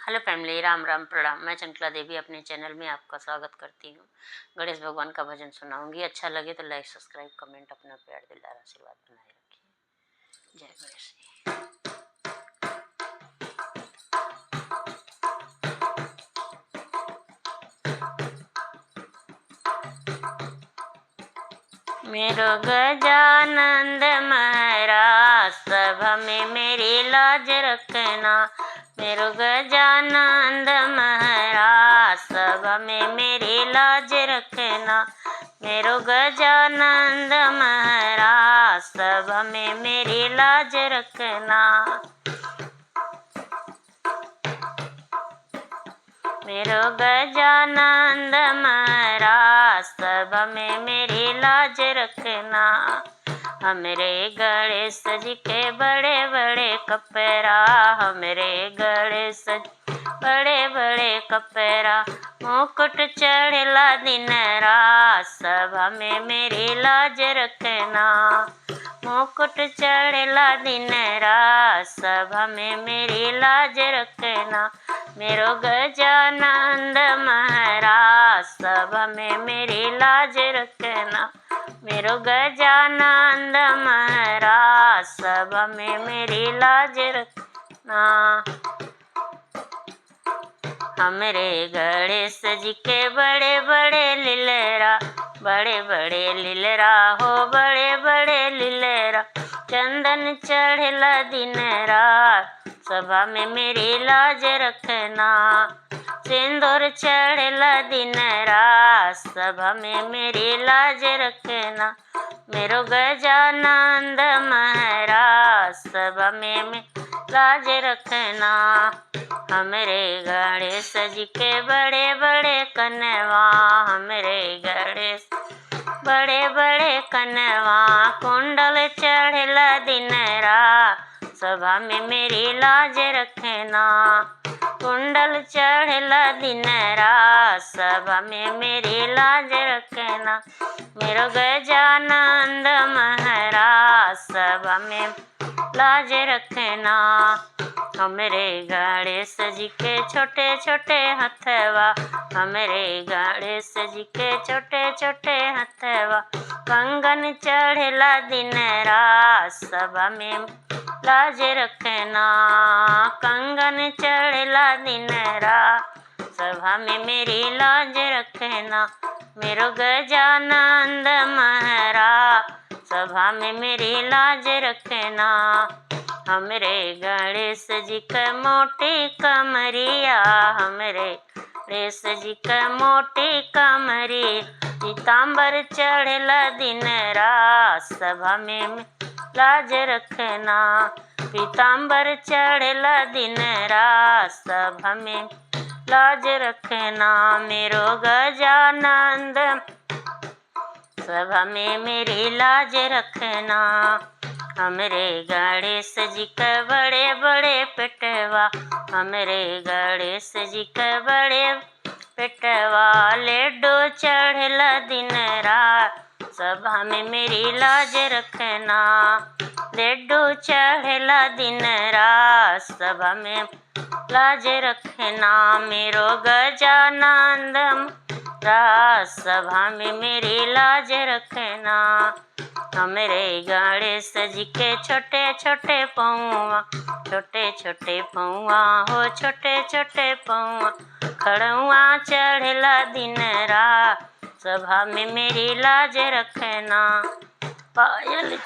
Hello family, Ram Ram प्रणाम। मैं चंचला देवी अपने चैनल में आपका स्वागत करती हूँ। गणेश भगवान का भजन सुनाऊंगी। अच्छा लगे तो लाइक सब्सक्राइब कमेंट अपना प्यार दिलदार आशीर्वाद बनाए रखिए। जय गणेश जी। मेरो गजानंद महाराज सभा में मेरी लाज रखना। मेरो गजानंद महाराज सभा में मेरी लाज रखना। मेरो गजानंद महाराज सभा में मेरी लाज रखना। मेरो गजानंद महाराज सभा में मेरी लाज रखना। हमरे गणेश जी के बड़े बड़े कपड़ा, हमरे गणेश बड़े बड़े कपड़ा, मुकुट चढ़ला दिन रात सभा में मेरी लाज रखना। मुकुट चढ़ला दिन रात सभा में मेरी लाज रखना। मेरो गजानंद महाराज सभा में मेरी लाज रखना। मेरो गजानंद महाराज सभा में मेरी लाज रखना। हमरे गणेश जी के बड़े बड़े लीलरा, बड़े बड़े लीलरा हो बड़े बड़े लीलरा, चंदन चढ़ला दिन रात सभा में मेरी लाज रखना। सिंदूर चढ़ला दिन रात सभा में मेरी लाज रखना। मेरो गजानंद महाराज सभा में लाज रखना। हमरे गणेश जी के बड़े बड़े कनवा, हमरे गणेश बड़े बड़े कनवा, कुंडल चढ़ला दिन रात सभा में मेरी लाज रखना। कुंडल चढ़ला दिन रात सभा में मेरी लाज रखना। मेरो गजानंद महाराज सभा में लाज रखना। हमरे गणेश जी के छोटे छोटे हथवा, हमरे गणेश जी के छोटे छोटे हथवा, कंगन चढ़ला दिन रात सभा में लाज रखना। कंगन चढ़ला दिन रात सभा में मेरी लाज रखना। मेरो गजानंद महाराज सभा में मेरी लाज रखना। हमरे गणेश जी का मोटी कमरिया, हमरे गणेश जी का मोटी कमरी, पीताम्बर चढ़ला दिन रात सभा में लाज रखना। पीताम्बर चढ़ला दिन रात सभा में लाज रखना। मेरो गजानंद सभा में मेरी लाज रखना। हमरे गणेश जी के बड़े बड़े पेटवा, हमरे गणेश जी के बड़े पेटवा, लड्डू चढ़ला दिन रात सभा में मेरी लाज रखना। लड्डू चढ़ला दिन रात सभा में लाज रखना। मेरो गजानंद रात सभा में मेरी लाज रखना। हमरे गणेश जी के छोटे छोटे पौआ, छोटे छोटे पौआ हो छोटे छोटे पौआ, खड़ुआ चढ़ला दिन रात सभा में मेरी लाज रखना। पायल